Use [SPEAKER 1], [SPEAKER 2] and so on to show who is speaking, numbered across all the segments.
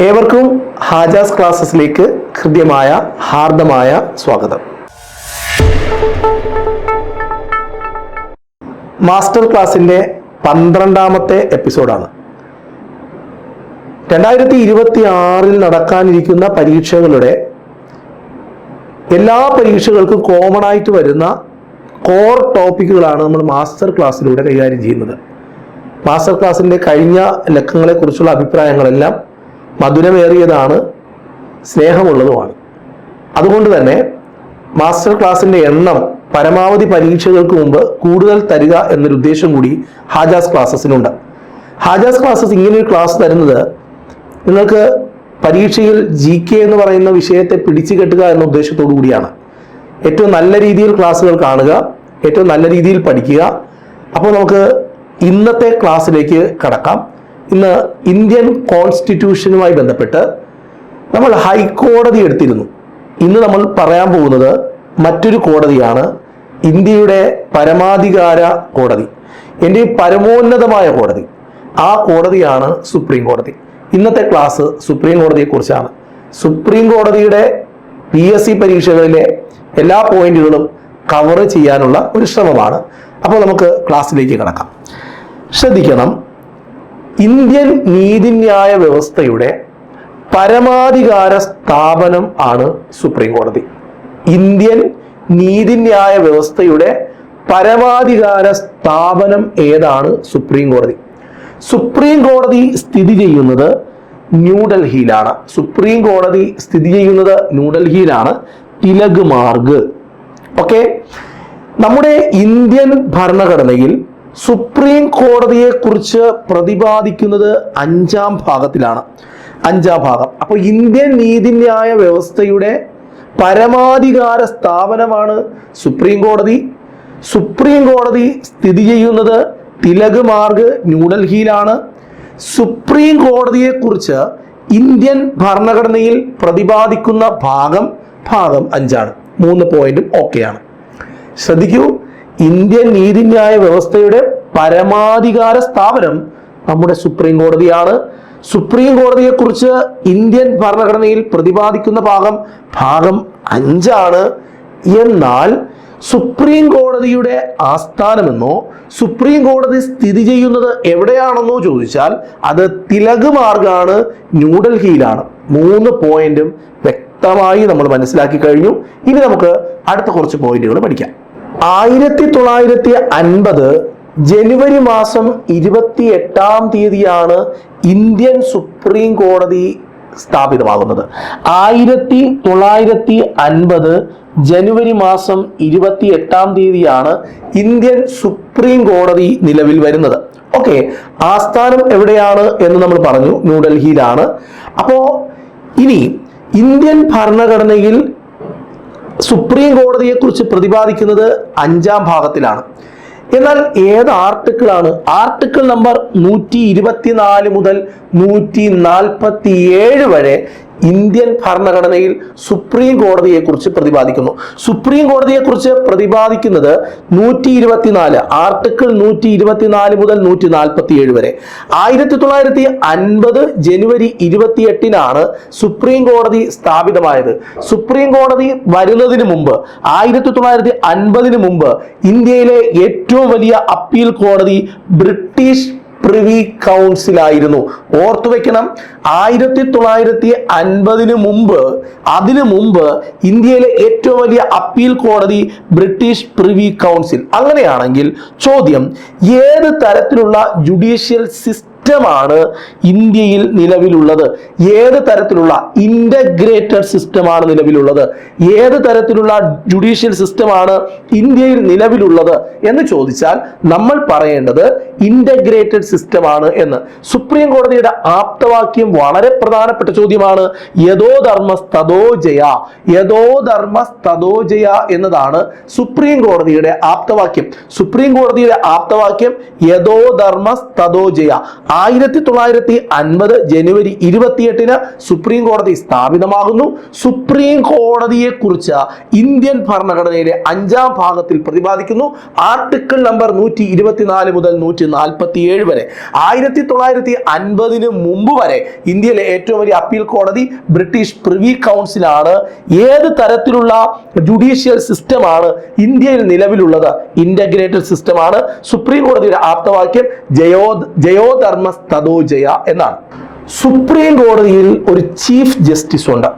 [SPEAKER 1] ഏവർക്കും ഹാജാസ് ക്ലാസ്സസിലേക്ക് ഹൃദ്യമായ ഹാർദമായ സ്വാഗതം. മാസ്റ്റർ ക്ലാസിൻ്റെ 12ാമത്തെ എപ്പിസോഡാണ്. 2026 നടക്കാനിരിക്കുന്ന പരീക്ഷകളുടെ എല്ലാ പരീക്ഷകൾക്കും കോമൺ ആയിട്ട് വരുന്ന കോർ ടോപ്പിക്കുകളാണ് നമ്മൾ മാസ്റ്റർ ക്ലാസ്സിലൂടെ കൈകാര്യം ചെയ്യുന്നത്. മാസ്റ്റർ ക്ലാസ്സിൻ്റെ കഴിഞ്ഞ ലക്കങ്ങളെക്കുറിച്ചുള്ള അഭിപ്രായങ്ങളെല്ലാം മധുരമേറിയതാണ്, സ്നേഹമുള്ളതുമാണ്. അതുകൊണ്ട് തന്നെ മാസ്റ്റർ ക്ലാസ്സിൻ്റെ എണ്ണം പരമാവധി പരീക്ഷകൾക്ക് മുമ്പ് കൂടുതൽ തരിക എന്നൊരു ഉദ്ദേശം കൂടി ഹാജാസ് ക്ലാസ്സസിനുണ്ട്. ഹാജാസ് ക്ലാസ്സസ് ഇങ്ങനെയൊരു ക്ലാസ് തരുന്നത് നിങ്ങൾക്ക് പരീക്ഷയിൽ GK എന്ന് പറയുന്ന വിഷയത്തെ പിടിച്ചു കെട്ടുക എന്ന ഉദ്ദേശത്തോടു കൂടിയാണ്. ഏറ്റവും നല്ല രീതിയിൽ ക്ലാസ്സുകൾ കാണുക, ഏറ്റവും നല്ല രീതിയിൽ പഠിക്കുക. അപ്പോൾ നമുക്ക് ഇന്നത്തെ ക്ലാസ്സിലേക്ക് കടക്കാം. ഇന്ന് ഇന്ത്യൻ കോൺസ്റ്റിറ്റ്യൂഷനുമായി ബന്ധപ്പെട്ട് നമ്മൾ ഹൈക്കോടതി എടുത്തിരുന്നു. ഇന്ന് നമ്മൾ പറയാൻ പോകുന്നത് മറ്റൊരു കോടതിയാണ്, ഇന്ത്യയുടെ പരമാധികാര കോടതി, ഇന്ത്യയുടെ പരമോന്നതമായ കോടതി. ആ കോടതിയാണ് സുപ്രീം കോടതി. ഇന്നത്തെ ക്ലാസ് സുപ്രീം കോടതിയെക്കുറിച്ചാണ്. സുപ്രീം കോടതിയുടെ PSC പരീക്ഷകളിലെ എല്ലാ പോയിന്റുകളും കവർ ചെയ്യാനുള്ള ഒരു ശ്രമമാണ്. അപ്പോൾ നമുക്ക് ക്ലാസ്സിലേക്ക് കടക്കാം. ശ്രദ്ധിക്കണം, ഇന്ത്യൻ നീതിന്യായ വ്യവസ്ഥയുടെ പരമാധികാര സ്ഥാപനം ആണ് സുപ്രീം കോടതി. ഇന്ത്യൻ നീതിന്യായ വ്യവസ്ഥയുടെ പരമാധികാര സ്ഥാപനം ഏതാണ്? സുപ്രീം കോടതി. സുപ്രീം കോടതി സ്ഥിതി ചെയ്യുന്നത് ന്യൂഡൽഹിയിലാണ്. സുപ്രീം കോടതി സ്ഥിതി ചെയ്യുന്നത് ന്യൂഡൽഹിയിലാണ്, തിലക് മാർഗ്. ഓക്കെ, നമ്മുടെ ഇന്ത്യൻ ഭരണഘടനയിൽ സുപ്രീം കോടതിയെ കുറിച്ച് പ്രതിപാദിക്കുന്നത് 5ാം ഭാഗത്തിലാണ്. 5ാം ഭാഗം. അപ്പോൾ ഇന്ത്യൻ നീതിന്യായ വ്യവസ്ഥയുടെ പരമാധികാര സ്ഥാപനമാണ് സുപ്രീം കോടതി. സുപ്രീം കോടതി സ്ഥിതി ചെയ്യുന്നത് തിലക് മാർഗ് ന്യൂഡൽഹിയിലാണ്. സുപ്രീം കോടതിയെ കുറിച്ച് ഇന്ത്യൻ ഭരണഘടനയിൽ പ്രതിപാദിക്കുന്ന ഭാഗം 5ആണ്. 3 പോയിന്റും ഓക്കെയാണ്. ശ്രദ്ധിക്കൂ, ഇന്ത്യൻ നീതിന്യായ വ്യവസ്ഥയുടെ പരമാധികാര സ്ഥാപനം നമ്മുടെ സുപ്രീം കോടതിയാണ്. സുപ്രീം കോടതിയെ കുറിച്ച് ഇന്ത്യൻ ഭരണഘടനയിൽ പ്രതിപാദിക്കുന്ന ഭാഗം 5ആണ്. എന്നാൽ സുപ്രീം കോടതിയുടെ ആസ്ഥാനമെന്നോ സുപ്രീം കോടതി സ്ഥിതി ചെയ്യുന്നത് എവിടെയാണെന്നോ ചോദിച്ചാൽ അത് തിലക് മാർഗാണ്, ന്യൂഡൽഹിയിലാണ്. 3 പോയിന്റും വ്യക്തമായി നമ്മൾ മനസ്സിലാക്കി കഴിഞ്ഞു. ഇനി നമുക്ക് അടുത്ത കുറച്ച് പോയിന്റുകൾ പഠിക്കാം. 1950 ജനുവരി മാസം 28ാം തീയതിയാണ് ഇന്ത്യൻ സുപ്രീം കോടതി സ്ഥാപിതമാകുന്നത്. 1950 ജനുവരി മാസം 28ാം തീയതിയാണ് ഇന്ത്യൻ സുപ്രീം കോടതി നിലവിൽ വരുന്നത്. ഓക്കെ, ആസ്ഥാനം എവിടെയാണ് എന്ന് നമ്മൾ പറഞ്ഞു, ന്യൂഡൽഹിയിലാണ്. അപ്പോ ഇനി ഇന്ത്യൻ ഭരണഘടനയിൽ സുപ്രീം കോടതിയെ കുറിച്ച് പ്രതിപാദിക്കുന്നത് 5ാം ഭാഗത്തിലാണ്. എന്നാൽ ഏത് ആർട്ടിക്കിളാണ്? ആർട്ടിക്കിൾ നമ്പർ 124 മുതൽ 147 വരെ ഇന്ത്യൻ ഭരണഘടനയിൽ സുപ്രീം കോടതിയെ കുറിച്ച് പ്രതിപാദിക്കുന്നു. സുപ്രീം കോടതിയെ കുറിച്ച് പ്രതിപാദിക്കുന്നത് 124, ആർട്ടിക്കിൾ 124 മുതൽ 147 വരെ. 1950 ജനുവരി 28നാണ് സുപ്രീം കോടതി സ്ഥാപിതമായത്. സുപ്രീം കോടതി വരുന്നതിന് മുമ്പ്, 1950 മുമ്പ് ഇന്ത്യയിലെ ഏറ്റവും വലിയ അപ്പീൽ കോടതി ബ്രിട്ടീഷ് പ്രിവി കൗൺസിൽ ആയിരുന്നു. ഓർത്തു വെക്കണം, 1950 മുമ്പ്, അതിനു മുമ്പ് ഇന്ത്യയിലെ ഏറ്റവും വലിയ അപ്പീൽ കോടതി ബ്രിട്ടീഷ് പ്രിവി കൗൺസിൽ. അങ്ങനെയാണെങ്കിൽ ചോദ്യം, ഏത് തരത്തിലുള്ള ജുഡീഷ്യൽ സിസ്റ്റമാണ് ഇന്ത്യയിൽ നിലവിലുള്ളത്? ഏത് തരത്തിലുള്ള ഇന്റഗ്രേറ്റഡ് സിസ്റ്റമാണ് നിലവിലുള്ളത്? ഏത് തരത്തിലുള്ള ജുഡീഷ്യൽ സിസ്റ്റമാണ് ഇന്ത്യയിൽ നിലവിലുള്ളത് എന്ന് ചോദിച്ചാൽ നമ്മൾ പറയേണ്ടത് ഇന്റഗ്രേറ്റഡ് സിസ്റ്റമാണ് എന്ന്. സുപ്രീം കോടതിയുടെ ആപ്തവാക്യം വളരെ പ്രധാനപ്പെട്ട ചോദ്യമാണ്. യഥോ ധർമ്മസ്തഥോ ജയ. യഥോ ധർമ്മസ്തഥോ ജയ എന്നതാണ് സുപ്രീം കോടതിയുടെ ആപ്തവാക്യം. സുപ്രീം കോടതിയുടെ ആപ്തവാക്യം യഥോ ധർമ്മസ്തഥോ ജയ. 1950 ജനുവരി 28 സുപ്രീം കോടതി സ്ഥാപിതമാകുന്നു. സുപ്രീം കോടതിയെ കുറിച്ച് ഇന്ത്യൻ ഭരണഘടനയിലെ 5-ാം ഭാഗത്തിൽ പ്രതിപാദിക്കുന്നു. ആർട്ടിക്കിൾ നമ്പർ 124 മുതൽ 147 വരെ. 1950 മുമ്പ് വരെ ഇന്ത്യയിലെ ഏറ്റവും വലിയ അപ്പീൽ കോടതി ബ്രിട്ടീഷ് പ്രിവി കൗൺസിലാണ്. ഏത് തരത്തിലുള്ള ജുഡീഷ്യൽ സിസ്റ്റമാണ് ഇന്ത്യയിൽ നിലവിലുള്ളത്? ഇന്റഗ്രേറ്റഡ് സിസ്റ്റമാണ്. സുപ്രീം കോടതിയുടെ ആപ്തവാക്യം ജയോധർമ്മ തഥോ ജയ എന്നാണ്. സുപ്രീം കോടതിയിൽ ഒരു ചീഫ് ജസ്റ്റിസ് ഉണ്ട്.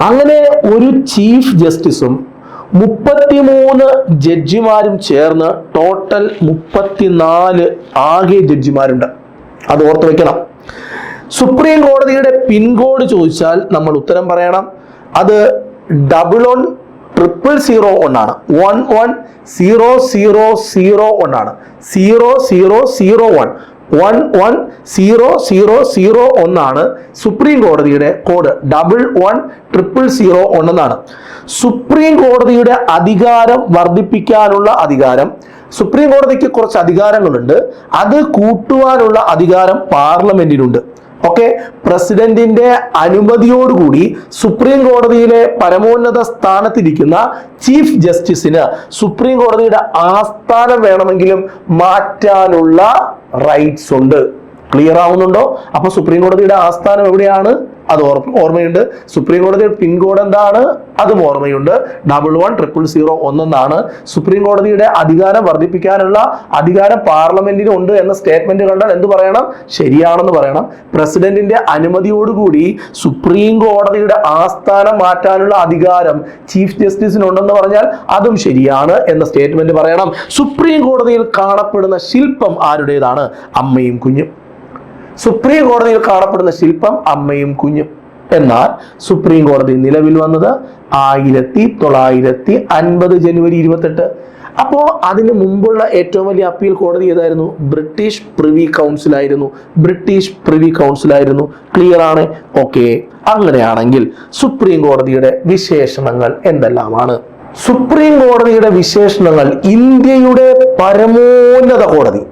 [SPEAKER 1] അങ്ങനെ ഒരു ചീഫ് ജസ്റ്റിസും 33 ജഡ്ജിമാരും ചേർന്ന് ടോട്ടൽ 34 ആകെ ജഡ്ജിമാരുണ്ട്. അത് ഓർത്ത് വെക്കണം. സുപ്രീം കോടതിയുടെ പിൻകോഡ് ചോദിച്ചാൽ നമ്മൾ ഉത്തരം പറയണം. അത് 110001 ആണ്. 110001 ആണ്. 0001 110001 ആണ് സുപ്രീം കോടതിയുടെ കോഡ്. 110001 എന്നാണ്. സുപ്രീം കോടതിയുടെ അധികാരം വർദ്ധിപ്പിക്കാനുള്ള അധികാരം, സുപ്രീം കോടതിക്ക് കുറച്ച് അധികാരങ്ങളുണ്ട്. അത് കൂട്ടുവാനുള്ള അധികാരം പാർലമെന്റിനുണ്ട്. ഓക്കെ, പ്രസിഡന്റിന്റെ അനുമതിയോടുകൂടി സുപ്രീം കോടതിയിലെ പരമോന്നത സ്ഥാനത്തിരിക്കുന്ന ചീഫ് ജസ്റ്റിസിന് സുപ്രീം കോടതിയുടെ ആസ്ഥാനം വേണമെങ്കിലും മാറ്റാനുള്ള റൈറ്റ്സ് ഉണ്ട്. ക്ലിയർ ആവുന്നുണ്ടോ? അപ്പൊ സുപ്രീം കോടതിയുടെ ആസ്ഥാനം എവിടെയാണ്? അത് ഓർമ്മയുണ്ട്. സുപ്രീം കോടതിയുടെ പിൻകോഡ് എന്താണ്? അതും ഓർമ്മയുണ്ട്. 110001 എന്നാണ്. സുപ്രീം കോടതിയുടെ അധികാരം വർദ്ധിപ്പിക്കാനുള്ള അധികാരം പാർലമെന്റിന് ഉണ്ട് എന്ന സ്റ്റേറ്റ്മെന്റ് കണ്ടാൽ എന്ത് പറയണം? ശരിയാണെന്ന് പറയണം. പ്രസിഡന്റിന്റെ അനുമതിയോടുകൂടി സുപ്രീം കോടതിയുടെ ആസ്ഥാനം മാറ്റാനുള്ള അധികാരം ചീഫ് ജസ്റ്റിസിനുണ്ടെന്ന് പറഞ്ഞാൽ അതും ശരിയാണ് എന്ന സ്റ്റേറ്റ്മെന്റ് പറയണം. സുപ്രീം കോടതിയിൽ കാണപ്പെടുന്ന ശില്പം ആരുടേതാണ്? അമ്മയും കുഞ്ഞും. സുപ്രീം കോടതിയിൽ കാണപ്പെടുന്ന ശില്പം അമ്മയും കുഞ്ഞും. എന്നാൽ സുപ്രീം കോടതി നിലവിൽ വന്നത് 1950 ജനുവരി 28. അപ്പോൾ അതിന് മുമ്പുള്ള ഏറ്റവും വലിയ അപ്പീൽ കോടതി ഏതായിരുന്നു? ബ്രിട്ടീഷ് പ്രിവി കൗൺസിൽ ആയിരുന്നു. ബ്രിട്ടീഷ് പ്രിവി കൗൺസിൽ ആയിരുന്നു. ക്ലിയർ ആണ്? ഓക്കെ, അങ്ങനെയാണെങ്കിൽ സുപ്രീം കോടതിയുടെ വിശേഷണങ്ങൾ എന്തെല്ലാമാണ്? സുപ്രീം കോടതിയുടെ വിശേഷണങ്ങൾ: ഇന്ത്യയുടെ പരമോന്നത കോടതി.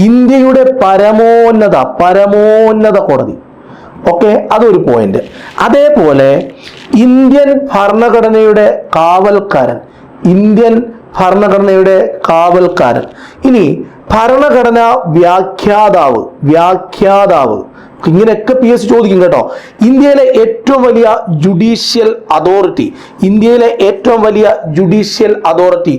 [SPEAKER 1] ഇന്ത്യയുടെ പരമോന്നത കോടതി. ഓക്കെ, അതൊരു പോയിന്റ്. അതേപോലെ ഇന്ത്യൻ ഭരണഘടനയുടെ കാവൽക്കാരൻ. ഇന്ത്യൻ ഭരണഘടനയുടെ കാവൽക്കാരൻ. ഇനി ഭരണഘടന വ്യാഖ്യാതാവ്. ഇങ്ങനെയൊക്കെ PSC ചോദിക്കും കേട്ടോ. ഇന്ത്യയിലെ ഏറ്റവും വലിയ ജുഡീഷ്യൽ അതോറിറ്റി. ഇന്ത്യയിലെ ഏറ്റവും വലിയ ജുഡീഷ്യൽ അതോറിറ്റി.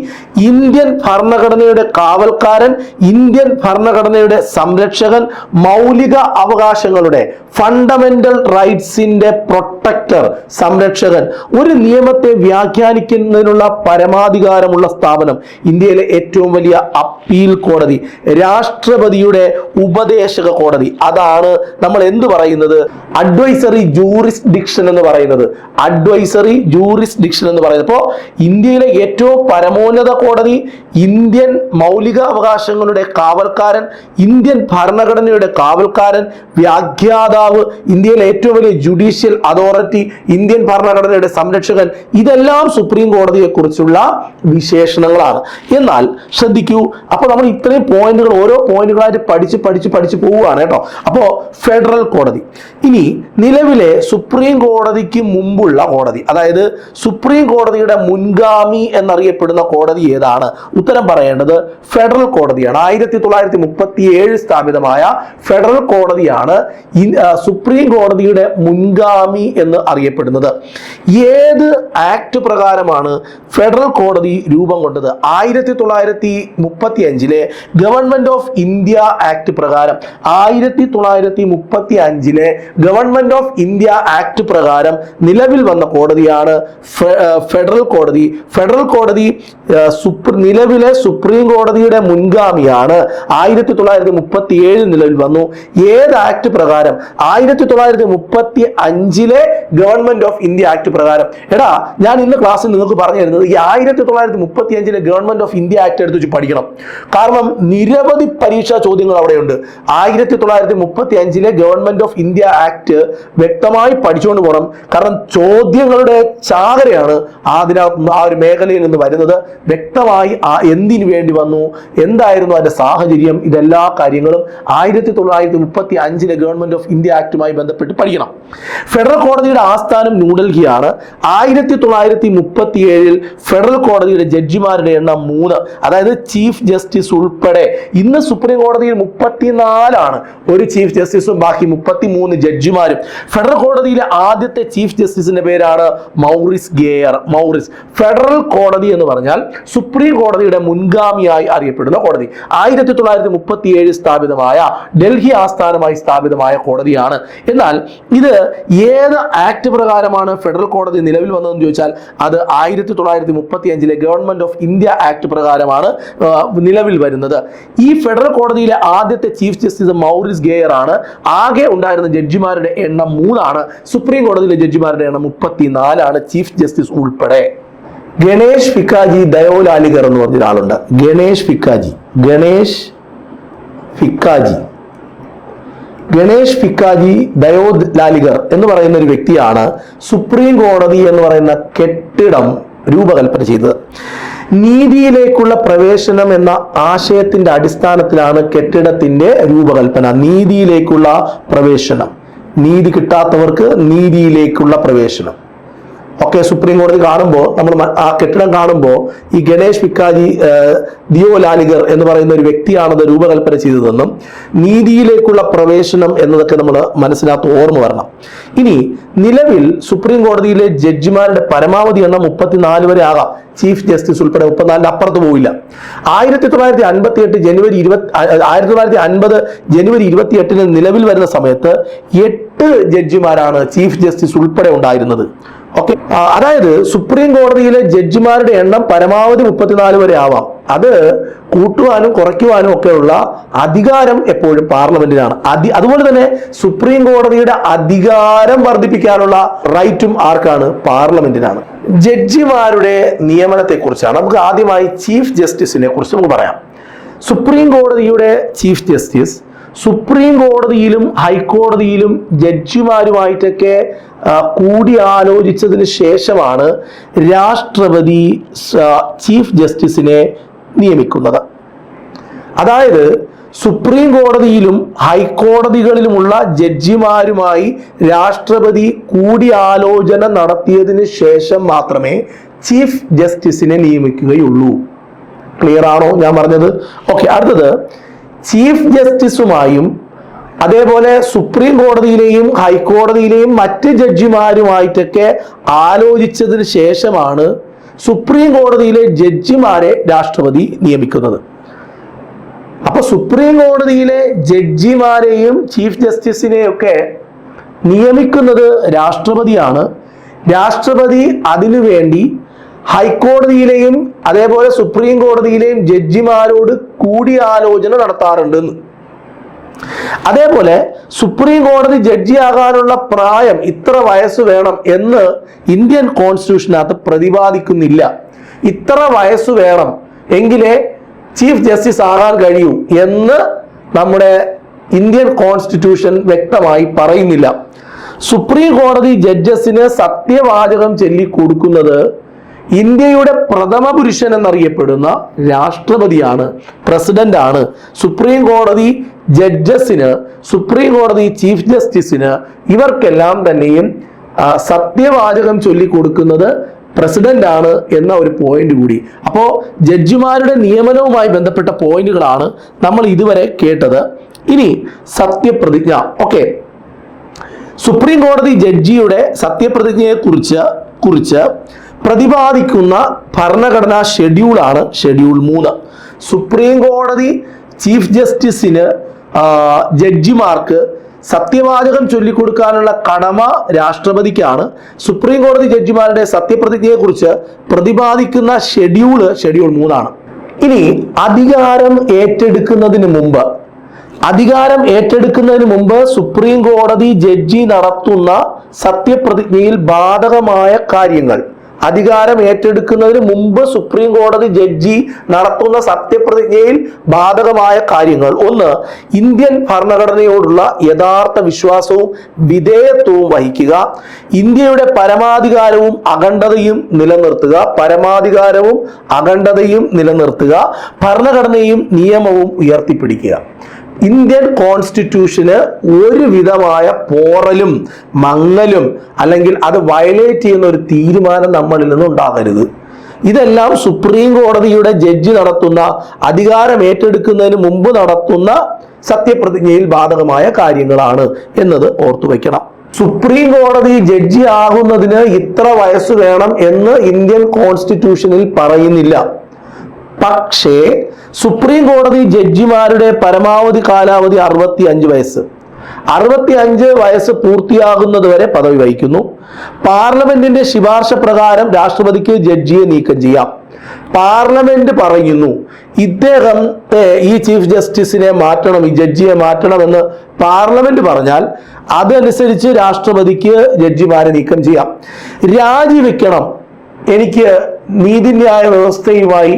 [SPEAKER 1] ഇന്ത്യൻ ഭരണഘടനയുടെ കാവൽക്കാരൻ, ഇന്ത്യൻ ഭരണഘടനയുടെ സംരക്ഷകൻ, മൗലിക അവകാശങ്ങളുടെ ഫണ്ടമെന്റൽ റൈറ്റ്സിന്റെ പ്രൊട്ടക്ടർ, സംരക്ഷകൻ, ഒരു നിയമത്തെ വ്യാഖ്യാനിക്കുന്നതിനുള്ള പരമാധികാരമുള്ള സ്ഥാപനം ഇന്ത്യയിലെ ഏറ്റവും വലിയ അപ്പീൽ കോടതി, രാഷ്ട്രപതിയുടെ ഉപദേശക കോടതി. അതാണ് നമ്മൾ എന്ത് പറയുന്നത്? അഡ്വൈസറി ജൂറിസ്ഡിക്ഷൻ എന്ന് പറയുന്നത്. അഡ്വൈസറി ജൂറിസ്ഡിക്ഷൻ എന്ന് പറയുന്നത്. അപ്പോൾ ഇന്ത്യയിലെ ഏറ്റവും പരമോന്നത കോടതി, ഇന്ത്യൻ മൗലിക അവകാശങ്ങളുടെ കാവൽക്കാരൻ, ഇന്ത്യൻ ഭരണഘടനയുടെ കാവൽക്കാരൻ, വ്യാഖ്യാതാവ്, ഇന്ത്യയിലെ ഏറ്റവും വലിയ ജുഡീഷ്യൽ അതോറിറ്റി, ഇന്ത്യൻ ഭരണഘടനയുടെ സംരക്ഷകൻ, ഇതെല്ലാം സുപ്രീം കോടതിയെ കുറിച്ചുള്ള വിശേഷണങ്ങളാണ്. എന്നാൽ ശ്രദ്ധിക്കൂ, അപ്പൊ നമ്മൾ ഇത്രയും പോയിന്റുകൾ ഓരോ പോയിന്റുകളായിട്ട് പഠിച്ച് പോവുകയാണ് കേട്ടോ. അപ്പോ ഫെഡറൽ കോടതി. ഇനി നിലവിലെ സുപ്രീം കോടതിക്ക് മുമ്പുള്ള കോടതി, അതായത് സുപ്രീം കോടതിയുടെ മുൻഗാമി എന്നറിയപ്പെടുന്ന കോടതി ഏതാണ്? ഉത്തരം പറയേണ്ടത് ഫെഡറൽ കോടതിയാണ്. 1937 സ്ഥാപിതമായ ഫെഡറൽ കോടതിയാണ് സുപ്രീം കോടതിയുടെ മുൻഗാമി എന്ന് അറിയപ്പെടുന്നത്. ഏത് ആക്ട് പ്രകാരമാണ് ഫെഡറൽ കോടതി രൂപം കൊണ്ടത്? 1935 ഗവൺമെന്റ് ഓഫ് ഇന്ത്യ ആക്ട് പ്രകാരം. 1935 ഗവൺമെന്റ് ഓഫ് ഇന്ത്യ ആക്ട് പ്രകാരം നിലവിൽ വന്ന കോടതിയാണ് ഫെഡറൽ കോടതി. ഫെഡറൽ കോടതി നിലവിലെ സുപ്രീം കോടതിയുടെ മുൻഗാമിയാണ്. 1937 നിലവിൽ വന്നു. ഏത് ആക്ട് പ്രകാരം? 1935 ഗവൺമെന്റ് ഓഫ് ഇന്ത്യ ആക്ട് പ്രകാരം. എടാ, ഞാൻ ഇന്ന് ക്ലാസ്സിൽ നിങ്ങൾക്ക് പറഞ്ഞു തരുന്നത് ഈ 1935 ഗവൺമെന്റ് ഓഫ് ഇന്ത്യ ആക്ട് എടുത്ത് വെച്ച് പഠിക്കണം. കാരണം നിരവധി പരീക്ഷാ ചോദ്യങ്ങൾ അവിടെയുണ്ട്. 1935 ഗവൺമെന്റ് ഓഫ് ഇന്ത്യ ആക്ട് വ്യക്തമായി പഠിച്ചുകൊണ്ട് പോകണം. കാരണം ചോദ്യങ്ങളുടെ ചാകരയാണ് ആ ഒരു മേഖലയിൽ നിന്ന് വരുന്നത്. വ്യക്തമായി എന്തിനു വേണ്ടി വന്നു, എന്തായിരുന്നു അതിന്റെ സാഹചര്യം, ഇതെല്ലാ കാര്യങ്ങളും 1935 ഗവൺമെന്റ് ഓഫ് ഇന്ത്യ ആക്ടുമായി ബന്ധപ്പെട്ട് പഠിക്കണം. ഫെഡറൽ കോടതിയുടെ ആസ്ഥാനം ന്യൂഡൽഹിയാണ്. 1937 ഫെഡറൽ കോടതിയുടെ ജഡ്ജിമാരുടെ എണ്ണം 3, അതായത് ചീഫ് ജസ്റ്റിസ് ഉൾപ്പെടെ. ഇന്ന് സുപ്രീം കോടതിയിൽ 34 ഒരു ചീഫ് ജസ്റ്റിസും ബാക്കി 33 ജഡ്ജിമാരും. ഫെഡറൽ കോടതിയിലെ ആദ്യത്തെ ചീഫ് ജസ്റ്റിസിന്റെ പേരാണ് മൗറിസ് ഗേയർ. മൗറിസ്. ഫെഡറൽ കോടതി എന്ന് പറഞ്ഞാൽ സുപ്രീം കോടതിയുടെ മുൻഗാമിയായി അറിയപ്പെടുന്ന കോടതി. 1937 സ്ഥാപിതമായ, ഡൽഹി ആസ്ഥാനമായി സ്ഥാപിതമായ കോടതിയാണ്. എന്നാൽ ഇത് ഏത് ആക്ട് പ്രകാരമാണ് ഫെഡറൽ കോടതി നിലവിൽ വന്നതെന്ന് ചോദിച്ചാൽ അത് 1935 ഗവൺമെന്റ് ഓഫ് ഇന്ത്യ ആക്ട് പ്രകാരമാണ് നിലവിൽ വരുന്നത്. ഈ ഫെഡറൽ കോടതിയിലെ ആദ്യത്തെ ചീഫ് ജസ്റ്റിസ് മൗറിസ് ഗേയർ ആണ്. ആകെ ഉണ്ടായിരുന്ന ജഡ്ജിമാരുടെ എണ്ണം 3. സുപ്രീം കോടതിയിലെ ജഡ്ജിമാരുടെ എണ്ണം 34, ചീഫ് ജസ്റ്റിസ് ഉൾപ്പെടെ. ഗണേഷ് ഫിക്കാജി ദയോലാലികർ എന്ന് പറഞ്ഞ ഒരാളുണ്ട്. ഗണേഷ് ഫിക്കാജി ദയോലാലികർ എന്ന് പറയുന്ന ഒരു വ്യക്തിയാണ് സുപ്രീം കോടതി എന്ന് പറയുന്ന കെട്ടിടം രൂപകൽപ്പന ചെയ്തത്. നീതിയിലേക്കുള്ള പ്രവേശനം എന്ന ആശയത്തിന്റെ അടിസ്ഥാനത്തിലാണ് കെട്ടിടത്തിന്റെ രൂപകൽപ്പന. നീതിയിലേക്കുള്ള പ്രവേശനം, നീതി കിട്ടാത്തവർക്ക് നീതിയിലേക്കുള്ള പ്രവേശനം. ഒക്കെ സുപ്രീം കോടതി കാണുമ്പോൾ, നമ്മൾ ആ കെട്ടിടം കാണുമ്പോൾ ഈ ഗണേഷ് ഫിക്കാജി ദിയോലാലികർ എന്ന് പറയുന്ന ഒരു വ്യക്തിയാണത് രൂപകൽപ്പന ചെയ്തതെന്നും നീതിയിലേക്കുള്ള പ്രവേശനം എന്നതൊക്കെ നമ്മൾ മനസ്സിനകത്ത് ഓർമ്മ വരണം. ഇനി നിലവിൽ സുപ്രീം കോടതിയിലെ ജഡ്ജിമാരുടെ പരമാവധി എണ്ണം 34 വരെ ആകാം. ചീഫ് ജസ്റ്റിസ് ഉൾപ്പെടെ 34 അപ്പുറത്ത് പോയില്ല. 1950 ജനുവരി 28 നിലവിൽ വരുന്ന സമയത്ത് 8 ജഡ്ജിമാരാണ് ചീഫ് ജസ്റ്റിസ് ഉൾപ്പെടെ ഉണ്ടായിരുന്നത്. ഓക്കെ, അതായത് സുപ്രീം കോടതിയിലെ ജഡ്ജിമാരുടെ എണ്ണം പരമാവധി 34 വരെ ആവാം. അത് കൂട്ടുവാനും കുറയ്ക്കുവാനും ഒക്കെയുള്ള അധികാരം എപ്പോഴും പാർലമെന്റിനാണ്. അതുപോലെ തന്നെ സുപ്രീം കോടതിയുടെ അധികാരം വർദ്ധിപ്പിക്കാനുള്ള റൈറ്റും ആർക്കാണ്? പാർലമെന്റിനാണ്. ജഡ്ജിമാരുടെ നിയമനത്തെക്കുറിച്ചാണ്. നമുക്ക് ആദ്യമായി ചീഫ് ജസ്റ്റിസിനെ കുറിച്ച് നമുക്ക് പറയാം. സുപ്രീം കോടതിയുടെ ചീഫ് ജസ്റ്റിസ് സുപ്രീം കോടതിയിലും ഹൈക്കോടതിയിലും ജഡ്ജിമാരുമായിട്ടൊക്കെ കൂടിയാലോചിച്ചതിന് ശേഷമാണ് രാഷ്ട്രപതി ചീഫ് ജസ്റ്റിസിനെ നിയമിക്കുന്നത്. അതായത് സുപ്രീം കോടതിയിലും ഹൈക്കോടതികളിലുമുള്ള ജഡ്ജിമാരുമായി രാഷ്ട്രപതി കൂടിയാലോചന നടത്തിയതിന് ശേഷം മാത്രമേ ചീഫ് ജസ്റ്റിസിനെ നിയമിക്കുകയുള്ളൂ. ക്ലിയർ ആണോ ഞാൻ പറഞ്ഞത്? ഓക്കെ, അടുത്തത് ചീഫ് ജസ്റ്റിസുമായും അതേപോലെ സുപ്രീം കോടതിയിലെയും ഹൈക്കോടതിയിലെയും മറ്റ് ജഡ്ജിമാരുമായിട്ടൊക്കെ ആലോചിച്ചതിന് ശേഷമാണ് സുപ്രീം കോടതിയിലെ ജഡ്ജിമാരെ രാഷ്ട്രപതി നിയമിക്കുന്നത്. അപ്പൊ സുപ്രീം കോടതിയിലെ ജഡ്ജിമാരെയും ചീഫ് ജസ്റ്റിസിനെയൊക്കെ നിയമിക്കുന്നത് രാഷ്ട്രപതിയാണ്. രാഷ്ട്രപതി അതിനുവേണ്ടി ഹൈക്കോടതിയിലെയും അതേപോലെ സുപ്രീം കോടതിയിലെയും ജഡ്ജിമാരോട് കൂടിയാലോചന നടത്താറുണ്ടെന്ന്. അതേപോലെ സുപ്രീം കോടതി ജഡ്ജിയാകാനുള്ള പ്രായം ഇത്ര വയസ്സ് വേണം എന്ന് ഇന്ത്യൻ കോൺസ്റ്റിറ്റ്യൂഷനകത്ത് പ്രതിപാദിക്കുന്നില്ല. ഇത്ര വയസ്സ് വേണം എങ്കിലേ ചീഫ് ജസ്റ്റിസ് ആകാൻ കഴിയൂ എന്ന് നമ്മുടെ ഇന്ത്യൻ കോൺസ്റ്റിറ്റ്യൂഷൻ വ്യക്തമായി പറയുന്നില്ല. സുപ്രീം കോടതി ജഡ്ജസിന് സത്യവാചകം ചൊല്ലിക്കൊടുക്കുന്നത് ഇന്ത്യയുടെ പ്രഥമ പുരുഷൻ എന്നറിയപ്പെടുന്ന രാഷ്ട്രപതിയാണ്, പ്രസിഡന്റ് ആണ്. സുപ്രീം കോടതി ജഡ്ജസിന്, സുപ്രീം കോടതി ചീഫ് ജസ്റ്റിസിന് ഇവർക്കെല്ലാം തന്നെയും സത്യവാചകം ചൊല്ലിക്കൊടുക്കുന്നത് പ്രസിഡന്റ് ആണ് എന്ന ഒരു പോയിന്റ് കൂടി. അപ്പോ ജഡ്ജിമാരുടെ നിയമനവുമായി ബന്ധപ്പെട്ട പോയിന്റുകളാണ് നമ്മൾ ഇതുവരെ കേട്ടത്. ഇനി സത്യപ്രതിജ്ഞ. ഓക്കെ, സുപ്രീം കോടതി ജഡ്ജിയുടെ സത്യപ്രതിജ്ഞയെ കുറിച്ച് പ്രതിപാദിക്കുന്ന ഭരണഘടനാ ഷെഡ്യൂളാണ് ഷെഡ്യൂൾ 3. സുപ്രീം കോടതി ചീഫ് ജസ്റ്റിസിന്, ജഡ്ജിമാർക്ക് സത്യവാചകം ചൊല്ലിക്കൊടുക്കാനുള്ള കടമ രാഷ്ട്രപതിക്കാണ്. സുപ്രീം കോടതി ജഡ്ജിമാരുടെ സത്യപ്രതിജ്ഞയെ കുറിച്ച് പ്രതിപാദിക്കുന്ന ഷെഡ്യൂൾ 3 ഇനി അധികാരം ഏറ്റെടുക്കുന്നതിന് മുമ്പ് സുപ്രീം കോടതി ജഡ്ജി നടത്തുന്ന സത്യപ്രതിജ്ഞയിൽ ബാധകമായ കാര്യങ്ങൾ അധികാരം ഏറ്റെടുക്കുന്നതിന് മുമ്പ് സുപ്രീം കോടതി ജഡ്ജി നടത്തുന്ന സത്യപ്രതിജ്ഞയിൽ ബാധകമായ കാര്യങ്ങൾ: ഒന്ന്, ഇന്ത്യൻ ഭരണഘടനയോടുള്ള യഥാർത്ഥ വിശ്വാസവും വിധേയത്വവും വഹിക്കുക. ഇന്ത്യയുടെ പരമാധികാരവും അഖണ്ഡതയും നിലനിർത്തുക. ഭരണഘടനയും നിയമവും ഉയർത്തിപ്പിടിക്കുക. ഇന്ത്യൻ കോൺസ്റ്റിറ്റ്യൂഷന് ഒരു വിധമായ പോറലും മങ്ങലും അല്ലെങ്കിൽ അത് വയലേറ്റ് ചെയ്യുന്ന ഒരു തീരുമാനം നമ്മളിൽ നിന്ന് ഉണ്ടാകരുത്. ഇതെല്ലാം സുപ്രീം കോടതിയുടെ ജഡ്ജി നടത്തുന്ന, അധികാരം ഏറ്റെടുക്കുന്നതിന് മുമ്പ് നടത്തുന്ന സത്യപ്രതിജ്ഞയിൽ ബാധകമായ കാര്യങ്ങളാണ് എന്നത് ഓർത്തു വയ്ക്കണം. സുപ്രീം കോടതി ജഡ്ജി ആകുന്നതിന് ഇത്ര വയസ്സ് വേണം എന്ന് ഇന്ത്യൻ കോൺസ്റ്റിറ്റ്യൂഷനിൽ പറയുന്നില്ല. പക്ഷേ സുപ്രീം കോടതി ജഡ്ജിമാരുടെ പരമാവധി കാലാവധി 65 വയസ്സ്. 65 വയസ്സ് പൂർത്തിയാകുന്നത് വരെ പദവി വഹിക്കുന്നു. പാർലമെന്റിന്റെ ശുപാർശ പ്രകാരം രാഷ്ട്രപതിക്ക് ജഡ്ജിയെ നീക്കം ചെയ്യാം. പാർലമെന്റ് പറയുന്നു ഇദ്ദേഹത്തെ, ഈ ചീഫ് ജസ്റ്റിസിനെ മാറ്റണം, ഈ ജഡ്ജിയെ മാറ്റണം എന്ന് പാർലമെന്റ് പറഞ്ഞാൽ അതനുസരിച്ച് രാഷ്ട്രപതിക്ക് ജഡ്ജിമാരെ നീക്കം ചെയ്യാം. രാജിവെക്കണം, എനിക്ക് നീതിന്യായ വ്യവസ്ഥയുമായി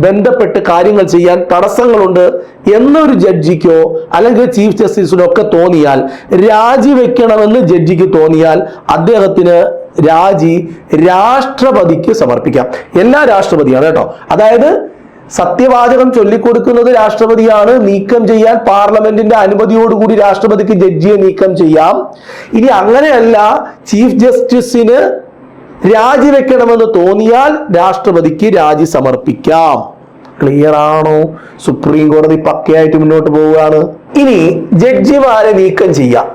[SPEAKER 1] ബന്ധപ്പെട്ട് കാര്യങ്ങൾ ചെയ്യാൻ തടസ്സങ്ങളുണ്ട് എന്നൊരു ജഡ്ജിക്കോ അല്ലെങ്കിൽ ചീഫ് ജസ്റ്റിസിനോ ഒക്കെ തോന്നിയാൽ, രാജിവെക്കണമെന്ന് ജഡ്ജിക്ക് തോന്നിയാൽ അദ്ദേഹത്തിന് രാജി രാഷ്ട്രപതിക്ക് സമർപ്പിക്കാം. എല്ലാ രാഷ്ട്രപതിയാണ് കേട്ടോ. അതായത് സത്യവാചകം ചൊല്ലിക്കൊടുക്കുന്നത് രാഷ്ട്രപതിയാണ്. നീക്കം ചെയ്യാൻ പാർലമെന്റിന്റെ അനുമതിയോടുകൂടി രാഷ്ട്രപതിക്ക് ജഡ്ജിയെ നീക്കം ചെയ്യാം. ഇനി അങ്ങനെയല്ല, ചീഫ് ജസ്റ്റിസിന് രാജിവെക്കണമെന്ന് തോന്നിയാൽ രാഷ്ട്രപതിക്ക് രാജി സമർപ്പിക്കാം. ക്ലിയർ ആണോ? സുപ്രീം കോടതി പക്കയായിട്ട് മുന്നോട്ട് പോവുകയാണ്. ഇനി ജഡ്ജിമാരെ നീക്കം ചെയ്യാം.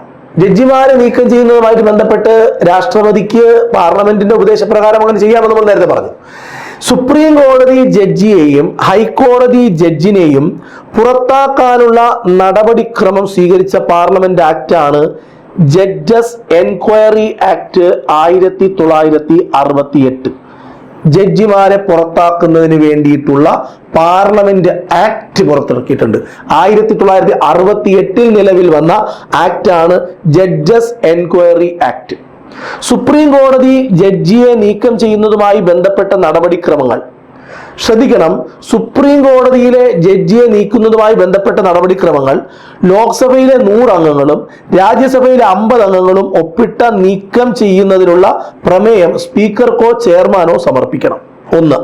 [SPEAKER 1] ജഡ്ജിമാരെ നീക്കം ചെയ്യുന്നതുമായിട്ട് ബന്ധപ്പെട്ട് രാഷ്ട്രപതിക്ക് പാർലമെന്റിന്റെ ഉപദേശപ്രകാരം അങ്ങനെ ചെയ്യാമെന്ന് നമ്മൾ നേരത്തെ പറഞ്ഞു. സുപ്രീം കോടതി ജഡ്ജിയെയും ഹൈക്കോടതി ജഡ്ജിനെയും പുറത്താക്കാനുള്ള നടപടിക്രമം സ്വീകരിച്ച പാർലമെന്റ് ആക്ടാണ് ജഡ്ജസ് എൻക്വയറി ആക്ട് 1968. ജഡ്ജിമാരെ പുറത്താക്കുന്നതിന് വേണ്ടിയിട്ടുള്ള പാർലമെന്റ് ആക്ട് പുറത്തിറക്കിയിട്ടുണ്ട്. 1968 നിലവിൽ വന്ന ആക്ടാണ് ജഡ്ജസ് എൻക്വയറി ആക്ട്. സുപ്രീം കോടതി ജഡ്ജിയെ നീക്കം ചെയ്യുന്നതുമായി ബന്ധപ്പെട്ട നടപടിക്രമങ്ങൾ ശ്രദ്ധിക്കണം. സുപ്രീം കോടതിയിലെ ജഡ്ജിയെ നീക്കുന്നതുമായി ബന്ധപ്പെട്ട നടപടിക്രമങ്ങൾ ലോക്സഭയിലെ 100 അംഗങ്ങളും രാജ്യസഭയിലെ 50 അംഗങ്ങളും ഒപ്പിട്ട നീക്കം ചെയ്യുന്നതിനുള്ള പ്രമേയം സ്പീക്കർക്കോ ചെയർമാനോ സമർപ്പിക്കണം. 1.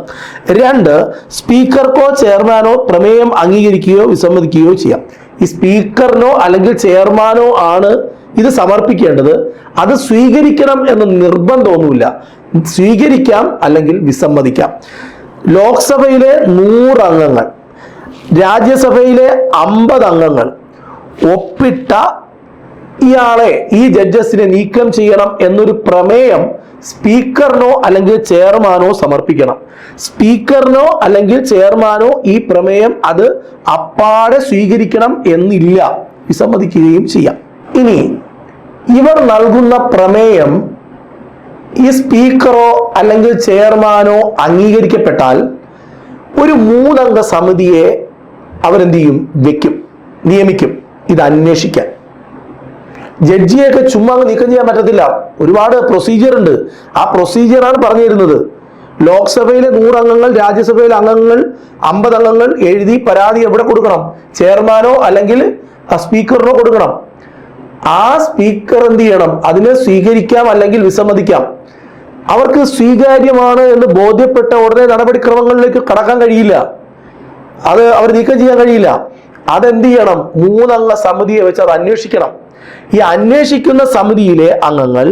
[SPEAKER 1] 2. സ്പീക്കർക്കോ ചെയർമാനോ പ്രമേയം അംഗീകരിക്കുകയോ വിസമ്മതിക്കുകയോ ചെയ്യാം. ഈ സ്പീക്കറിനോ അല്ലെങ്കിൽ ചെയർമാനോ ആണ് ഇത് സമർപ്പിക്കേണ്ടത്. അത് സ്വീകരിക്കണം എന്ന് നിർബന്ധമൊന്നുമില്ല. സ്വീകരിക്കാം അല്ലെങ്കിൽ വിസമ്മതിക്കാം. ലോക്സഭയിലെ 100 അംഗങ്ങൾ, രാജ്യസഭയിലെ 50 അംഗങ്ങൾ ഒപ്പിട്ട ഇയാളെ, ഈ ജഡ്ജസിനെ നീക്കം ചെയ്യണം എന്നൊരു പ്രമേയം സ്പീക്കറിനോ അല്ലെങ്കിൽ ചെയർമാനോ സമർപ്പിക്കണം. സ്പീക്കറിനോ അല്ലെങ്കിൽ ചെയർമാനോ ഈ പ്രമേയം അത് അപ്പാടെ സ്വീകരിക്കണം എന്നില്ല, വിസമ്മതിക്കുകയും ചെയ്യാം. ഇനി ഇവർ നൽകുന്ന പ്രമേയം ഈ സ്പീക്കറോ അല്ലെങ്കിൽ ചെയർമാനോ അംഗീകരിക്കപ്പെട്ടാൽ ഒരു 3 അംഗ സമിതിയെ അവരെന്ത് ചെയ്യും? നിയമിക്കും ഇത് അന്വേഷിക്കാൻ. ജഡ്ജിയൊക്കെ ചുമ്മാ നീക്കം ചെയ്യാൻ പറ്റത്തില്ല. ഒരുപാട് പ്രൊസീജിയർ ഉണ്ട്. ആ പ്രൊസീജിയറാണ് പറഞ്ഞു തരുന്നത്. ലോക്സഭയിലെ 100 അംഗങ്ങൾ, രാജ്യസഭയിലെ അംഗങ്ങൾ 50 അംഗങ്ങൾ എഴുതി പരാതി എവിടെ കൊടുക്കണം? ചെയർമാനോ അല്ലെങ്കിൽ സ്പീക്കറിനോ കൊടുക്കണം. ആ സ്പീക്കർ എന്ത് ചെയ്യണം? അതിനെ സ്വീകരിക്കാം അല്ലെങ്കിൽ വിസമ്മതിക്കാം. അവർക്ക് സ്വീകാര്യമാണ് എന്ന് ബോധ്യപ്പെട്ട ഉടനെ നടപടിക്രമങ്ങളിലേക്ക് കടക്കാൻ കഴിയില്ല. അത് അവർ നീക്കം ചെയ്യാൻ കഴിയില്ല. അതെന്ത് ചെയ്യണം? 3 അംഗ സമിതിയെ വെച്ച് അത് അന്വേഷിക്കണം. ഈ അന്വേഷിക്കുന്ന സമിതിയിലെ അംഗങ്ങൾ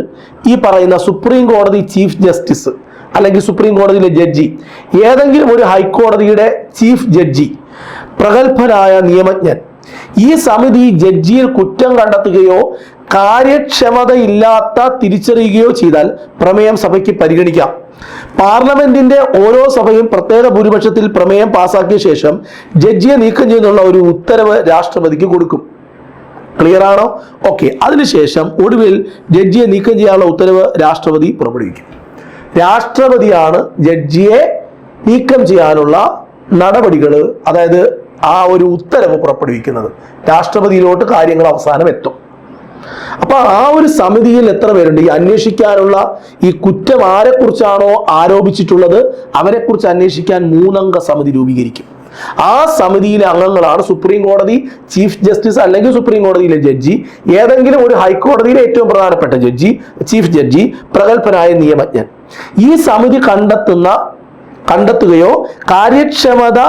[SPEAKER 1] ഈ പറയുന്ന സുപ്രീം കോടതി ചീഫ് ജസ്റ്റിസ് അല്ലെങ്കിൽ സുപ്രീം കോടതിയിലെ ജഡ്ജി, ഏതെങ്കിലും ഒരു ഹൈക്കോടതിയുടെ ചീഫ് ജഡ്ജി, പ്രഗത്ഭനായ നിയമജ്ഞൻ, ഈ സമിതി ജഡ്ജിയിൽ കുറ്റം കണ്ടെത്തുകയോ കാര്യക്ഷമതയില്ലാത്ത തിരിച്ചറിയുകയോ ചെയ്താൽ പ്രമേയം സഭയ്ക്ക് പരിഗണിക്കാം. പാർലമെന്റിന്റെ ഓരോ സഭയും പ്രത്യേക ഭൂരിപക്ഷത്തിൽ പ്രമേയം പാസാക്കിയ ശേഷം ജഡ്ജിയെ നീക്കം ചെയ്യുന്നുള്ള ഒരു ഉത്തരവ് രാഷ്ട്രപതിക്ക് കൊടുക്കും. ക്ലിയർ ആണോ? ഓക്കെ. അതിനുശേഷം ഒടുവിൽ ജഡ്ജിയെ നീക്കം ചെയ്യാനുള്ള ഉത്തരവ് രാഷ്ട്രപതി പുറപ്പെടുവിക്കും. രാഷ്ട്രപതിയാണ് ജഡ്ജിയെ നീക്കം ചെയ്യാനുള്ള നടപടികൾ, അതായത് ആ ഒരു ഉത്തരവ് പുറപ്പെടുവിക്കുന്നത്. രാഷ്ട്രപതിയിലോട്ട് കാര്യങ്ങൾ അവസാനം എത്തും. അപ്പൊ ആ ഒരു സമിതിയിൽ എത്ര പേരുണ്ട്? ഈ അന്വേഷിക്കാനുള്ള ഈ കുറ്റം ആരെക്കുറിച്ചാണോ ആരോപിച്ചിട്ടുള്ളത് അവരെക്കുറിച്ച് അന്വേഷിക്കാൻ 3 അംഗ സമിതി രൂപീകരിക്കും. ആ സമിതിയിലെ അംഗങ്ങളാണ് സുപ്രീം കോടതി ചീഫ് ജസ്റ്റിസ് അല്ലെങ്കിൽ സുപ്രീം കോടതിയിലെ ജഡ്ജി, ഏതെങ്കിലും ഒരു ഹൈക്കോടതിയിലെ ഏറ്റവും പ്രധാനപ്പെട്ട ജഡ്ജി, ചീഫ് ജഡ്ജി, പ്രഗത്ഭനായ നിയമജ്ഞൻ. ഈ സമിതി കണ്ടെത്തുകയോ കാര്യക്ഷമത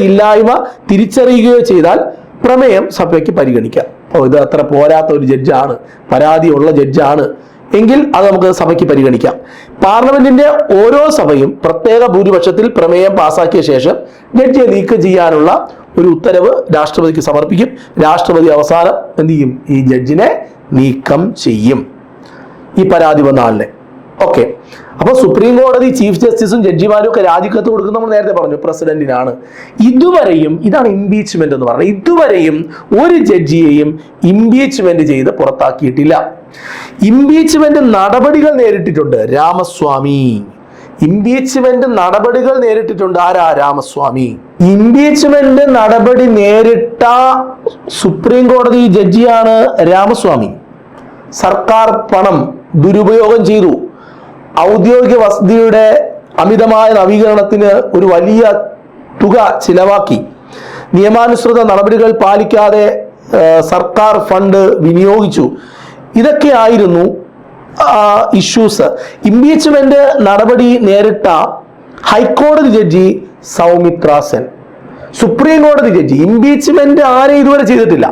[SPEAKER 1] ഇല്ലായ്മ തിരിച്ചറിയുകയോ ചെയ്താൽ പ്രമേയം സഭയ്ക്ക് പരിഗണിക്കാം. ഇത് അത്ര പോരാത്ത ഒരു ജഡ്ജാണ്, പരാതിയുള്ള ജഡ്ജാണ് എങ്കിൽ അത് നമുക്ക് സഭയ്ക്ക് പരിഗണിക്കാം. പാർലമെന്റിന്റെ ഓരോ സഭയും പ്രത്യേക ഭൂരിപക്ഷത്തിൽ പ്രമേയം പാസാക്കിയ ശേഷം ജഡ്ജിയെ നീക്കം ചെയ്യാനുള്ള ഒരു ഉത്തരവ് രാഷ്ട്രപതിക്ക് സമർപ്പിക്കും. രാഷ്ട്രപതി അവസാനം എന്ത് ചെയ്യും? ഈ ജഡ്ജിനെ നീക്കം ചെയ്യും, ഈ പരാതി വന്ന ആളിനെ. ഓക്കെ, അപ്പൊ സുപ്രീം കോടതി ചീഫ് ജസ്റ്റിസും ജഡ്ജിമാരും ഒക്കെ രാജിക്കത്ത് കൊടുക്കുന്ന നമ്മൾ നേരത്തെ പറഞ്ഞു പ്രസിഡന്റിനാണ്. ഇതുവരെയും ഇതാണ് ഇംപീച്ച്മെന്റ് എന്ന് പറയുന്നത്. ഇതുവരെയും ഒരു ജഡ്ജിയെയും ഇംപീച്ച്മെന്റ് ചെയ്ത് പുറത്താക്കിയിട്ടില്ല. ഇംപീച്ച്മെന്റ് നടപടികൾ നേരിട്ടിട്ടുണ്ട് രാമസ്വാമി. ഇംപീച്ച്മെന്റ് നടപടികൾ നേരിട്ടിട്ടുണ്ട് ആരാ? രാമസ്വാമി. ഇംപീച്ച്മെന്റ് നടപടി നേരിട്ട സുപ്രീം കോടതി ജഡ്ജിയാണ് രാമസ്വാമി. സർക്കാർ പണം ദുരുപയോഗം ചെയ്തു, ഔദ്യോഗിക വസതിയുടെ അമിതമായ നവീകരണത്തിന് ഒരു വലിയ തുക ചിലവാക്കി, നിയമാനുസൃത നടപടികൾ പാലിക്കാതെ സർക്കാർ ഫണ്ട് വിനിയോഗിച്ചു. ഇതൊക്കെയായിരുന്നു ഇഷ്യൂസ്. ഇംപീച്ച്മെന്റ് നടപടി നേരിട്ട ഹൈക്കോടതി ജഡ്ജി സൗമിത്ര സെൻ. സുപ്രീം കോടതി ജഡ്ജി ഇംപീച്ച്മെന്റ് ആരെയും ഇതുവരെ ചെയ്തിട്ടില്ല.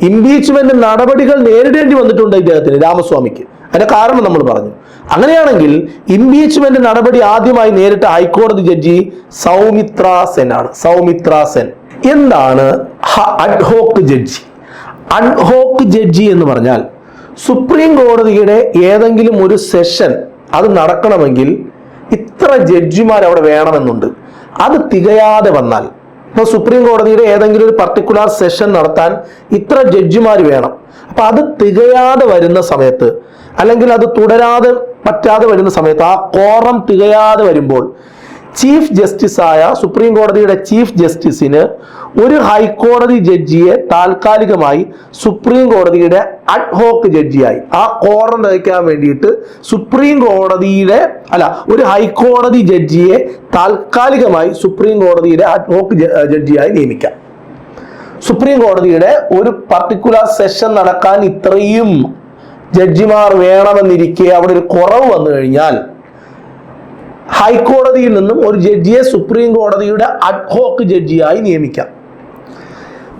[SPEAKER 1] ഇംപീച്ച്മെന്റ് നടപടികൾ നേരിടേണ്ടി വന്നിട്ടുണ്ട് ഇദ്ദേഹത്തിന്, രാമസ്വാമിക്ക്. അതിന്റെ കാരണം നമ്മൾ പറഞ്ഞു. അങ്ങനെയാണെങ്കിൽ ഇംപീച്ച്മെന്റ് നടപടി ആദ്യമായി നേരിട്ട ഹൈക്കോടതി ജഡ്ജി സൗമിത്ര സെൻ ആണ്. സൗമിത്ര സെൻ. എന്താണ് അഡ്ഹോക്ക് ജഡ്ജി? അഡ്ഹോക്ക് ജഡ്ജി എന്ന് പറഞ്ഞാൽ സുപ്രീം കോടതിയുടെ ഏതെങ്കിലും ഒരു സെഷൻ അത് നടക്കണമെങ്കിൽ ഇത്ര ജഡ്ജിമാർ അവിടെ വേണമെന്നുണ്ട്. അത് തികയാതെ വന്നാൽ, ഇപ്പൊ സുപ്രീം കോടതിയുടെ ഏതെങ്കിലും ഒരു പർട്ടിക്കുലർ സെഷൻ നടത്താൻ ഇത്ര ജഡ്ജിമാർ വേണം. അപ്പൊ അത് തികയാതെ വരുന്ന സമയത്ത്, അല്ലെങ്കിൽ അത് തുടരാതെ പറ്റാതെ വരുന്ന സമയത്ത്, ആ കോറം തികയാതെ വരുമ്പോൾ ചീഫ് ജസ്റ്റിസായ സുപ്രീം കോടതിയുടെ ചീഫ് ജസ്റ്റിസിന് ഒരു ഹൈക്കോടതി ജഡ്ജിയെ താൽക്കാലികമായി സുപ്രീം കോടതിയുടെ അഡ്ഹോക്ക് ജഡ്ജിയായി, ആ കോറം തികയ്ക്കാൻ വേണ്ടിയിട്ട് ഒരു ഹൈക്കോടതി ജഡ്ജിയെ താൽക്കാലികമായി സുപ്രീം കോടതിയുടെ അഡ്ഹോക്ക് ജഡ്ജിയായി നിയമിക്കാം. സുപ്രീം കോടതിയുടെ ഒരു പർട്ടിക്കുലർ സെഷൻ നടക്കാൻ ഇത്രയും ജഡ്ജിമാർ വേണമെന്നിരിക്കെ അവിടെ ഒരു കുറവ് വന്നു കഴിഞ്ഞാൽ ഹൈക്കോടതിയിൽ നിന്നും ഒരു ജഡ്ജിയെ സുപ്രീം കോടതിയുടെ അഡ്ഹോക്ക് ജഡ്ജിയായി നിയമിക്കാം.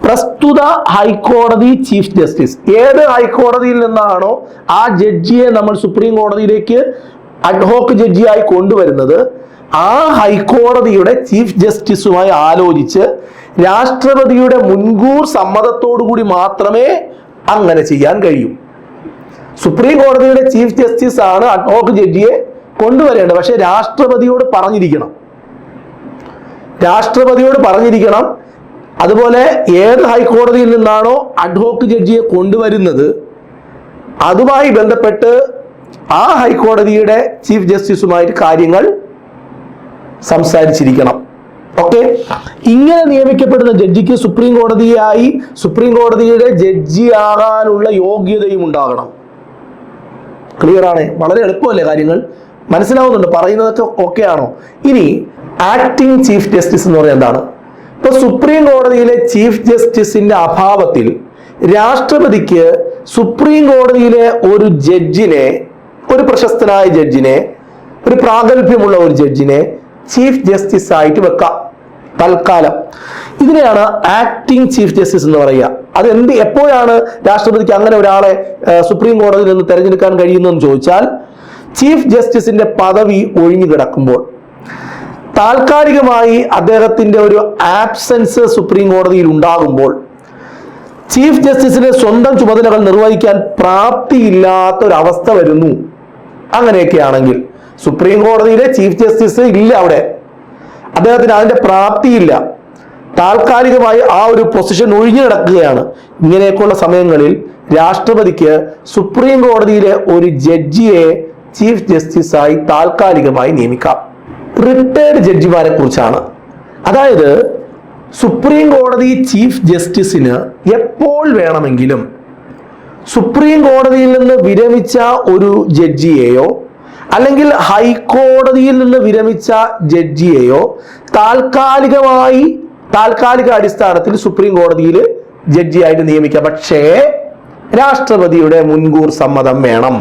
[SPEAKER 1] പ്രസ്തുത ഹൈക്കോടതി ചീഫ് ജസ്റ്റിസ് ഏത് ഹൈക്കോടതിയിൽ നിന്നാണോ ആ ജഡ്ജിയെ നമ്മൾ സുപ്രീം കോടതിയിലേക്ക് അഡ്ഹോക്ക് ജഡ്ജിയായി കൊണ്ടുവരുന്നത്, ആ ഹൈക്കോടതിയുടെ ചീഫ് ജസ്റ്റിസുമായി ആലോചിച്ച് രാഷ്ട്രപതിയുടെ മുൻകൂർ സമ്മതത്തോടു കൂടി മാത്രമേ അങ്ങനെ ചെയ്യാൻ കഴിയൂ. സുപ്രീം കോടതിയുടെ ചീഫ് ജസ്റ്റിസ് ആണ് അഡ്ഹോക്ക് ജഡ്ജിയെ കൊണ്ടുവരേണ്ടത്. പക്ഷെ രാഷ്ട്രപതിയോട് പറഞ്ഞിരിക്കണം. അതുപോലെ ഏത് ഹൈക്കോടതിയിൽ നിന്നാണോ അഡ്ഹോക്ക് ജഡ്ജിയെ കൊണ്ടുവരുന്നത് അതുമായി ബന്ധപ്പെട്ട് ആ ഹൈക്കോടതിയുടെ ചീഫ് ജസ്റ്റിസുമായിട്ട് കാര്യങ്ങൾ സംസാരിച്ചിരിക്കണം. ഓക്കെ, ഇങ്ങനെ നിയമിക്കപ്പെടുന്ന ജഡ്ജിക്ക് സുപ്രീം കോടതിയുടെ ജഡ്ജിയാകാനുള്ള യോഗ്യതയും ഉണ്ടാകണം. ക്ലിയർ ആണ്? വളരെ എളുപ്പമല്ലേ കാര്യങ്ങൾ? മനസ്സിലാവുന്നുണ്ട്? പറയുന്നതൊക്കെ ഓക്കെ ആണോ? ഇനി ആക്ടിംഗ് ചീഫ് ജസ്റ്റിസ് എന്ന് പറയുന്നത് എന്താണ്? ഇപ്പൊ സുപ്രീം കോടതിയിലെ ചീഫ് ജസ്റ്റിസിന്റെ അഭാവത്തിൽ രാഷ്ട്രപതിക്ക് സുപ്രീം കോടതിയിലെ ഒരു ജഡ്ജിനെ, ഒരു പ്രശസ്തനായ ജഡ്ജിനെ, ഒരു പ്രാഗൽഭ്യമുള്ള ഒരു ജഡ്ജിനെ ചീഫ് ജസ്റ്റിസ് ആയിട്ട് വെക്കാം തൽക്കാലം. ഇതിനെയാണ് ആക്ടിംഗ് ചീഫ് ജസ്റ്റിസ് എന്ന് പറയുക. എപ്പോഴാണ് രാഷ്ട്രപതിക്ക് അങ്ങനെ ഒരാളെ സുപ്രീം കോടതിയിൽ നിന്ന് തെരഞ്ഞെടുക്കാൻ കഴിയുന്നതെന്ന് ചോദിച്ചാൽ, ചീഫ് ജസ്റ്റിസിന്റെ പദവി ഒഴിഞ്ഞു കിടക്കുമ്പോൾ, താൽക്കാലികമായി അദ്ദേഹത്തിന്റെ ഒരു ആബ്സെൻസ് സുപ്രീം കോടതിയിൽ ഉണ്ടാകുമ്പോൾ, ചീഫ് ജസ്റ്റിസിന്റെ സ്വന്തം ചുമതലകൾ നിർവഹിക്കാൻ പ്രാപ്തിയില്ലാത്ത ഒരു അവസ്ഥ വരുന്നു. അങ്ങനെയൊക്കെയാണെങ്കിൽ സുപ്രീം കോടതിയിലെ ചീഫ് ജസ്റ്റിസ് ഇല്ല, അവിടെ അദ്ദേഹത്തിന് അതിന്റെ പ്രാപ്തിയില്ല, താൽക്കാലികമായി ആ ഒരു പൊസിഷൻ ഒഴിഞ്ഞു കിടക്കുകയാണ്. ഇങ്ങനെയൊക്കെയുള്ള സമയങ്ങളിൽ രാഷ്ട്രപതിക്ക് സുപ്രീം കോടതിയിലെ ഒരു ജഡ്ജിയെ ചീഫ് ജസ്റ്റിസായി താൽക്കാലികമായി നിയമിക്കാം. റിട്ടയർഡ് ജഡ്ജിമാരെ കുറിച്ചാണ്. അതായത് സുപ്രീം കോടതി ചീഫ് ജസ്റ്റിസിന് എപ്പോൾ വേണമെങ്കിലും സുപ്രീം കോടതിയിൽ നിന്ന് വിരമിച്ച ഒരു ജഡ്ജിയെയോ അല്ലെങ്കിൽ ഹൈക്കോടതിയിൽ നിന്ന് വിരമിച്ച ജഡ്ജിയെയോ താൽക്കാലിക അടിസ്ഥാനത്തിൽ സുപ്രീം കോടതിയിൽ ജഡ്ജിയായിട്ട് നിയമിക്കാം. പക്ഷേ രാഷ്ട്രപതിയുടെ മുൻകൂർ സമ്മതം വേണം.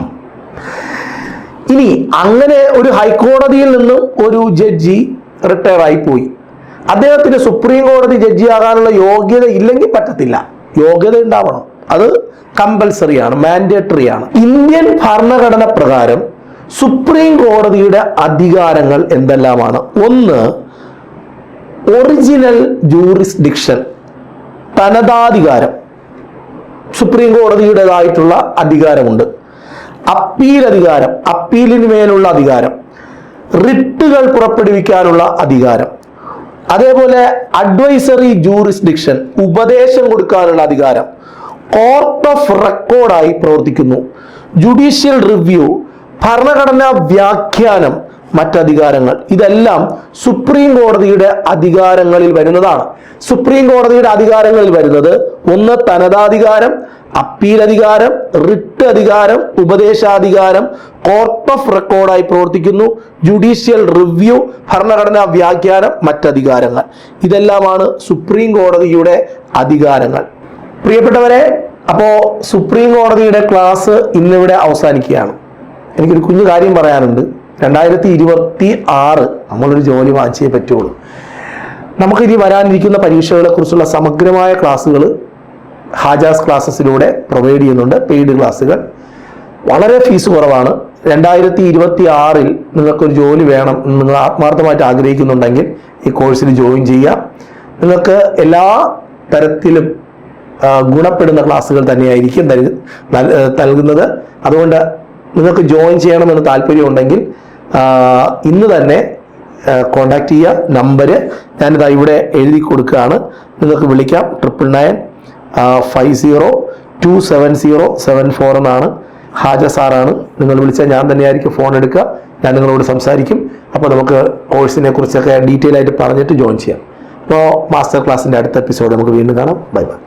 [SPEAKER 1] ഇനി അങ്ങനെ ഒരു ഹൈക്കോടതിയിൽ നിന്നും ഒരു ജഡ്ജി റിട്ടയർ ആയി പോയി, അദ്ദേഹത്തിന് സുപ്രീം കോടതി ജഡ്ജിയാകാനുള്ള യോഗ്യത ഇല്ലെങ്കിൽ പറ്റത്തില്ല. യോഗ്യത ഉണ്ടാവണം, അത് കമ്പൽസറി ആണ്, മാൻഡേറ്ററി ആണ്. ഇന്ത്യൻ ഭരണഘടന പ്രകാരം സുപ്രീം കോടതിയുടെ അധികാരങ്ങൾ എന്തെല്ലാമാണ്? ഒന്ന്, ഒറിജിനൽ ജൂറിസ്ഡിക്ഷൻ, തനതാധികാരം. സുപ്രീം കോടതിയുടേതായിട്ടുള്ള അധികാരമുണ്ട്. അപ്പീൽ അധികാരം, അപ്പീലിന് മേലുള്ള അധികാരം, റിട്ടുകൾ പുറപ്പെടുവിക്കാനുള്ള അധികാരം, അതേപോലെ അഡ്വൈസറി ജൂറിസ്ഡിക്ഷൻ, ഉപദേശം കൊടുക്കാനുള്ള അധികാരം, കോർട്ട് ഓഫ് റെക്കോർഡായി പ്രവർത്തിക്കുന്നു, ജുഡീഷ്യൽ റിവ്യൂ, ഭരണഘടനാ വ്യാഖ്യാനം, മറ്റധികാരങ്ങൾ. ഇതെല്ലാം സുപ്രീം കോടതിയുടെ അധികാരങ്ങളിൽ വരുന്നതാണ്. സുപ്രീം കോടതിയുടെ അധികാരങ്ങളിൽ വരുന്നത് ഒന്ന് തനതാധികാരം, അപ്പീൽ അധികാരം, റിട്ട് അധികാരം, ഉപദേശാധികാരം, കോർട്ട് ഓഫ് റെക്കോർഡായി പ്രവർത്തിക്കുന്നു, ജുഡീഷ്യൽ റിവ്യൂ, ഭരണഘടനാ വ്യാഖ്യാനം, മറ്റധികാരങ്ങൾ. ഇതെല്ലാമാണ് സുപ്രീം കോടതിയുടെ അധികാരങ്ങൾ. പ്രിയപ്പെട്ടവരെ, അപ്പോൾ സുപ്രീം കോടതിയുടെ ക്ലാസ് ഇന്നിവിടെ അവസാനിക്കുകയാണ്. എനിക്കൊരു കുഞ്ഞു കാര്യം പറയാനുണ്ട്. 2026 നമ്മളൊരു ജോലി വാങ്ങിച്ചേ പറ്റുള്ളൂ. നമുക്കിനി വരാനിരിക്കുന്ന പരീക്ഷകളെ കുറിച്ചുള്ള സമഗ്രമായ ക്ലാസ്സുകൾ ഹാജാസ് ക്ലാസ്സസിലൂടെ പ്രൊവൈഡ് ചെയ്യുന്നുണ്ട്. പെയ്ഡ് ക്ലാസ്സുകൾ വളരെ ഫീസ് കുറവാണ്. 2026 നിങ്ങൾക്കൊരു ജോലി വേണം, നിങ്ങൾ ആത്മാർത്ഥമായിട്ട് ആഗ്രഹിക്കുന്നുണ്ടെങ്കിൽ ഈ കോഴ്സിൽ ജോയിൻ ചെയ്യാം. നിങ്ങൾക്ക് എല്ലാ തരത്തിലും ഗുണപ്പെടുന്ന ക്ലാസ്സുകൾ തന്നെയായിരിക്കും നൽകുന്നത്. അതുകൊണ്ട് നിങ്ങൾക്ക് ജോയിൻ ചെയ്യണമെന്ന് താല്പര്യമുണ്ടെങ്കിൽ ഇന്ന് തന്നെ കോണ്ടാക്ട് ചെയ്യുക. നമ്പർ ഞാനിതാ ഇവിടെ എഴുതി കൊടുക്കുകയാണ്, നിങ്ങൾക്ക് വിളിക്കാം. 9995027074 എന്നാണ്. ഹാജ സാറാണ്. നിങ്ങൾ വിളിച്ചാൽ ഞാൻ തന്നെയായിരിക്കും ഫോൺ എടുക്കുക, ഞാൻ നിങ്ങളോട് സംസാരിക്കും. അപ്പോൾ നമുക്ക് കോഴ്സിനെ കുറിച്ചൊക്കെ ഡീറ്റെയിൽ ആയിട്ട് പറഞ്ഞിട്ട് ജോയിൻ ചെയ്യാം. അപ്പോൾ മാസ്റ്റർ ക്ലാസ്സിൻ്റെ അടുത്ത എപ്പിസോഡ് നമുക്ക് വീണ്ടും കാണാം. Bye bye.